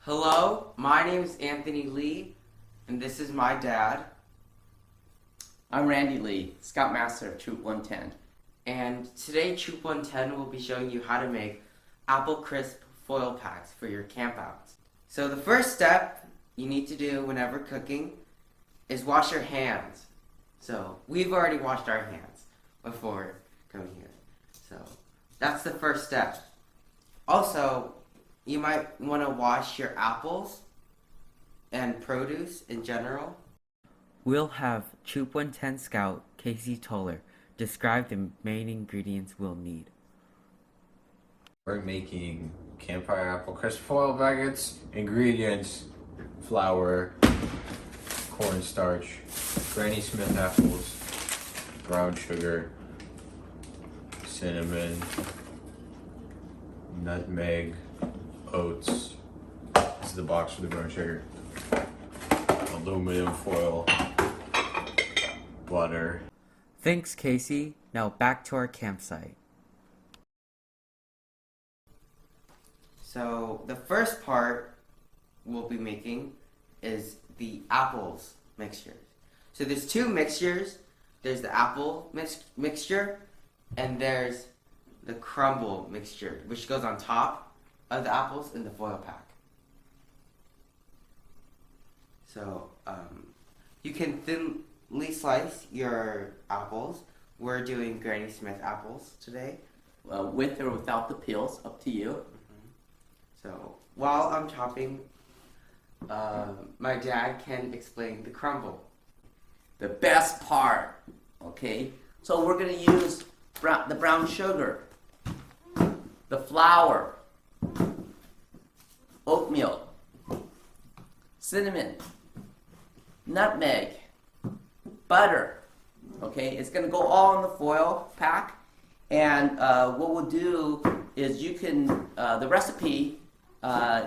Hello, my name is Anthony Lee, and this is my dad. I'm Randy Lee, Scoutmaster of Troop 110. And today, Troop 110 will be showing you how to make apple crisp foil packs for your campouts. So the first step you need to do whenever cooking is wash your hands. So we've already washed our hands before coming here. So that's the first step. Also, you might want to wash your apples and produce in general. We'll have Troop 110 Scout Casey Toeller describe the main ingredients we'll need. We're making campfire apple crisp foil baguettes. Ingredients: flour, cornstarch, Granny Smith apples, brown sugar, cinnamon, nutmeg, oats. This is the box for the brown sugar. Aluminum foil, butter. Thanks, Casey. Now back to our campsite. So the first part we'll be making is the apples mixture. So there's two mixtures. There's the apple mixture and there's the crumble mixture, which goes on top of the apples in the foil pack. So you can thinly slice your apples. We're doing Granny Smith apples today. With or without the peels, up to you. So while I'm chopping, my dad can explain the crumble. The best part, okay? So we're gonna use the brown sugar, the flour, oatmeal, cinnamon, nutmeg, butter, okay? It's gonna go all in the foil pack. And what we'll do is you can, the recipe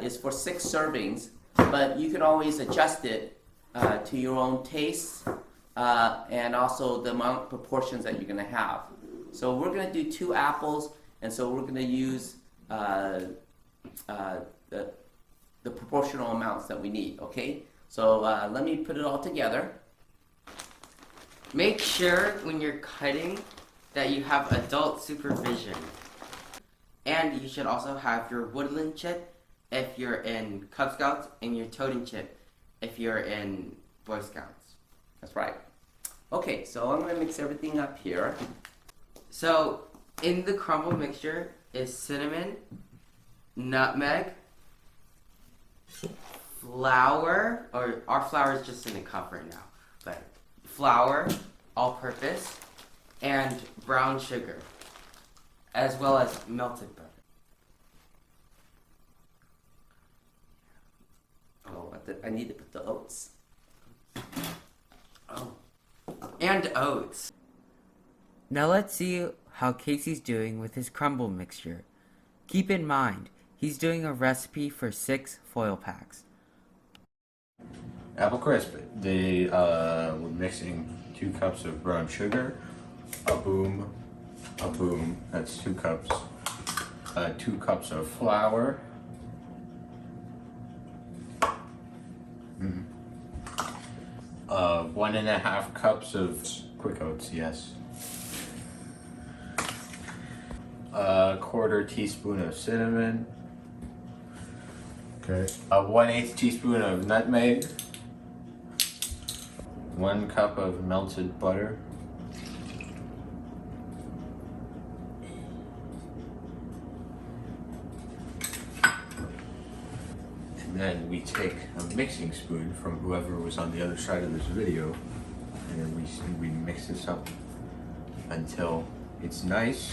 is for 6 servings, but you can always adjust it to your own taste and also the amount proportions that you're gonna have. So we're gonna do 2 apples, and so we're gonna use the proportional amounts that we need, okay? So let me put it all together. Make sure when you're cutting that you have adult supervision. And you should also have your woodland chip if you're in Cub Scouts and your totem chip if you're in Boy Scouts. That's right. Okay, so I'm gonna mix everything up here. So in the crumble mixture is cinnamon, nutmeg, flour, or our flour is just in a cup right now, but flour, all-purpose, and brown sugar, as well as melted butter. Oh, I need to put the oats. Oh, and oats. Now let's see how Casey's doing with his crumble mixture. Keep in mind, he's doing a recipe for 6 foil packs. Apple crisp. We're mixing 2 cups of brown sugar, a boom, that's 2 cups, 2 cups of flour, 1.5 cups of quick oats, yes, a 1/4 teaspoon of cinnamon, okay, a 1/8 teaspoon of nutmeg, 1 cup of melted butter, and then we take a mixing spoon from whoever was on the other side of this video, and then we mix this up until it's nice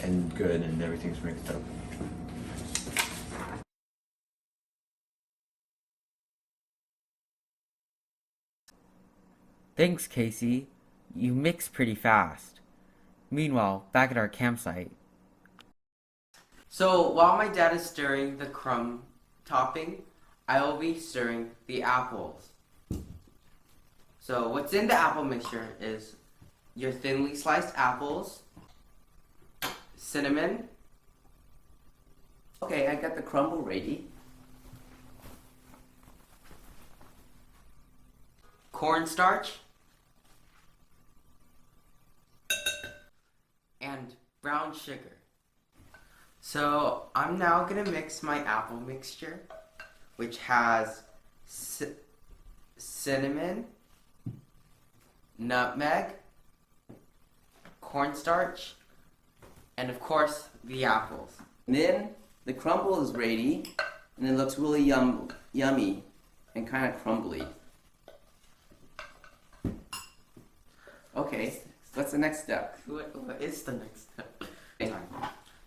and good and everything's mixed up. Thanks, Casey. You mix pretty fast. Meanwhile, back at our campsite. So while my dad is stirring the crumb topping, I will be stirring the apples. So what's in the apple mixture is your thinly sliced apples, cinnamon. Okay, I got the crumble ready. cornstarch, and brown sugar. So I'm now gonna mix my apple mixture, which has cinnamon, nutmeg, cornstarch, and of course the apples. And then the crumble is ready, and it looks really yummy and kind of crumbly. Okay, what's the next step? What is the next step?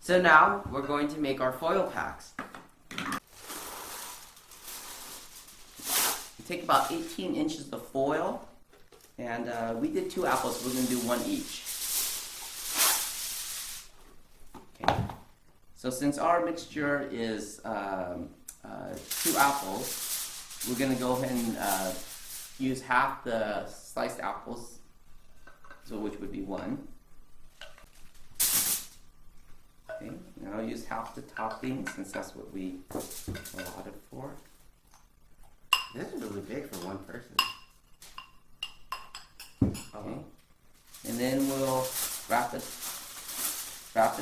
So now we're going to make our foil packs. You take about 18 inches of foil, and we did 2 apples, so we're going to do 1 each. Okay. So since our mixture is 2 apples, we're going to go ahead and use half the sliced apples, so which would be 1. Okay, now I'll use half the topping since that's what we allotted for. This is really big for one person. Okay. And then we'll wrap it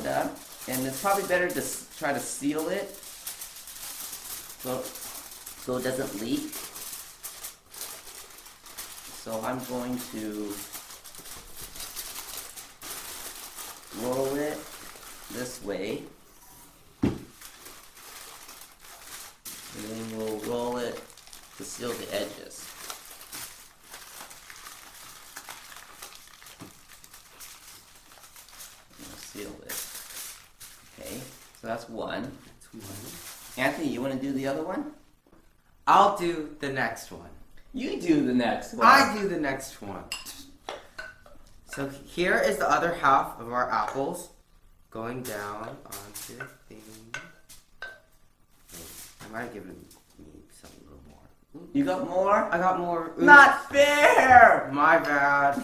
up. And it's probably better to try to seal it so it doesn't leak. So I'm going to roll it this way. And then we'll roll it to seal the edges. And we'll seal it. Okay, so that's 1. That's 1. Anthony, you want to do the other one? I'll do the next one. You do the next one. I do the next one. So here is the other half of our apples going down onto the thing. Wait, I might have given me some little more. You got more? I got more. Oops. Not fair! My bad.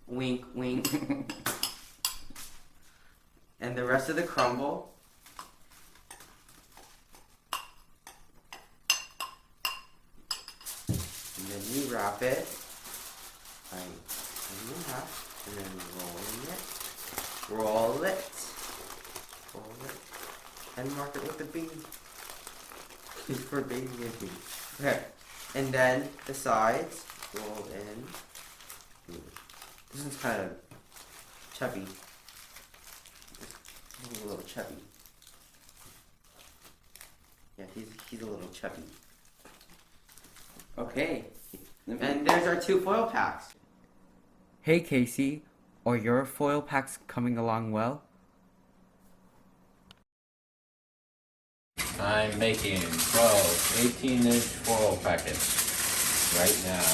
Wink, wink. And the rest of the crumble. And then we wrap it by cutting in half. And then roll it, and mark it with a B. For baby and B. Okay, and then the sides roll in. Ooh. This one's kind of chubby. He's a little chubby. Yeah, he's a little chubby. Okay. And there's our 2 foil packs. Hey Casey, are your foil packs coming along well? I'm making 12 18-inch foil packets right now.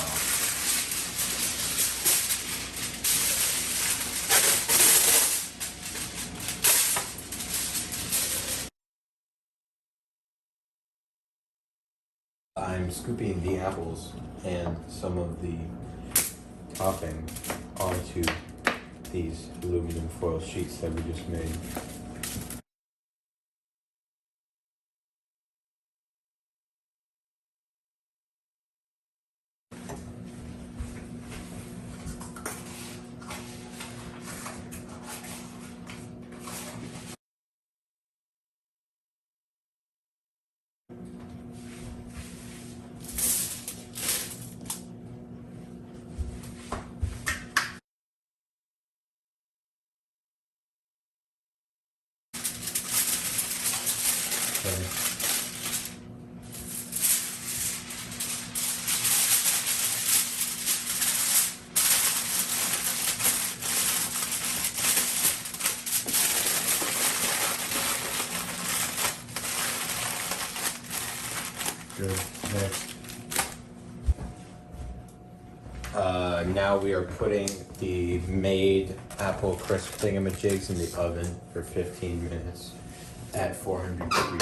I'm scooping the apples and some of the topping onto these aluminum foil sheets that we just made. Good. Next. Now we are putting the made apple crisp thingamajigs in the oven for 15 minutes at 400 degrees.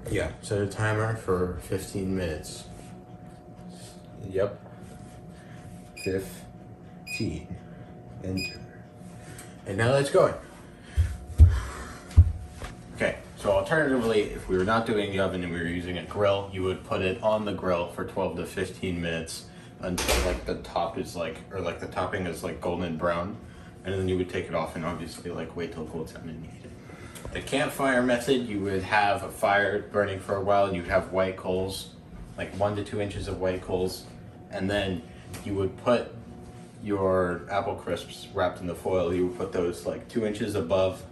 Yeah, set a timer for 15 minutes. Yep. 15. Enter. And now it's going. Okay, so alternatively, if we were not doing the oven and we were using a grill, you would put it on the grill for 12 to 15 minutes until like the top is like, or like the topping is like golden brown. And then you would take it off and obviously like wait till it cools down and eat it. The campfire method, you would have a fire burning for a while and you'd have white coals, like 1 to 2 inches of white coals. And then you would put your apple crisps wrapped in the foil, you would put those like 2 inches above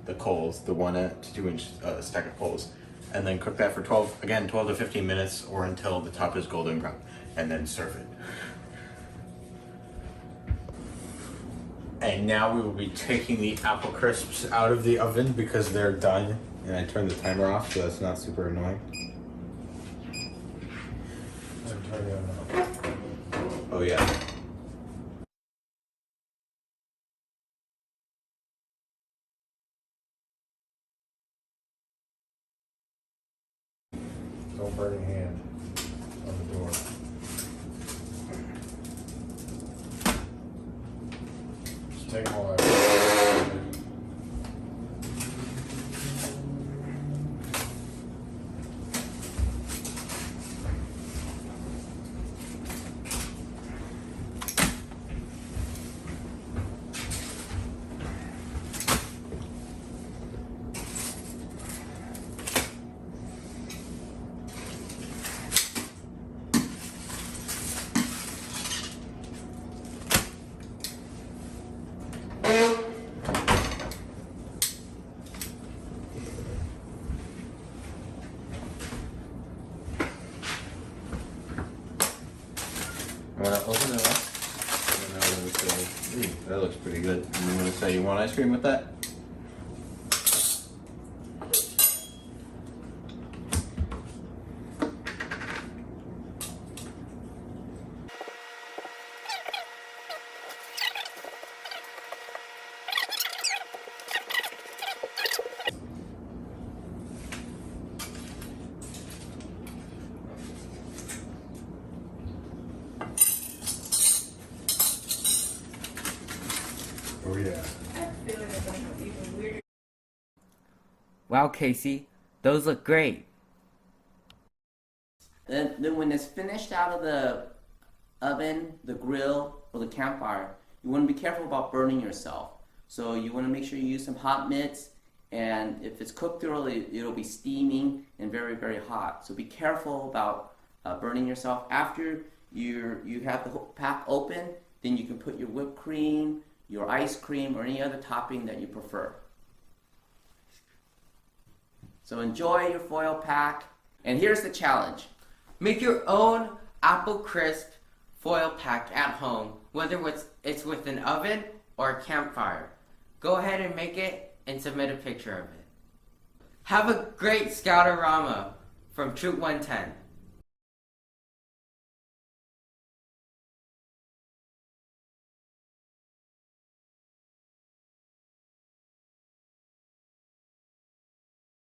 the coals, the 1 to 2 inch stack of coals, and then cook that for 12 to 15 minutes or until the top is golden brown, and then serve it. And now we will be taking the apple crisps out of the oven because they're done, and I turned the timer off so that's not super annoying. Oh yeah. Don't burn your hand on the door. Just take them all out. I'm gonna open it up, and I'm gonna say, that looks pretty good. And I'm gonna say, you want ice cream with that? Oh yeah. Wow, Casey, those look great. Then when it's finished out of the oven, the grill, or the campfire, you want to be careful about burning yourself. So you want to make sure you use some hot mitts, and if it's cooked thoroughly, it'll be steaming and very, very hot. So be careful about burning yourself. After you have the pack open, then you can put your whipped cream, your ice cream, or any other topping that you prefer. So enjoy your foil pack. And here's the challenge. Make your own apple crisp foil pack at home, whether it's with an oven or a campfire. Go ahead and make it and submit a picture of it. Have a great Scoutorama from Troop 110.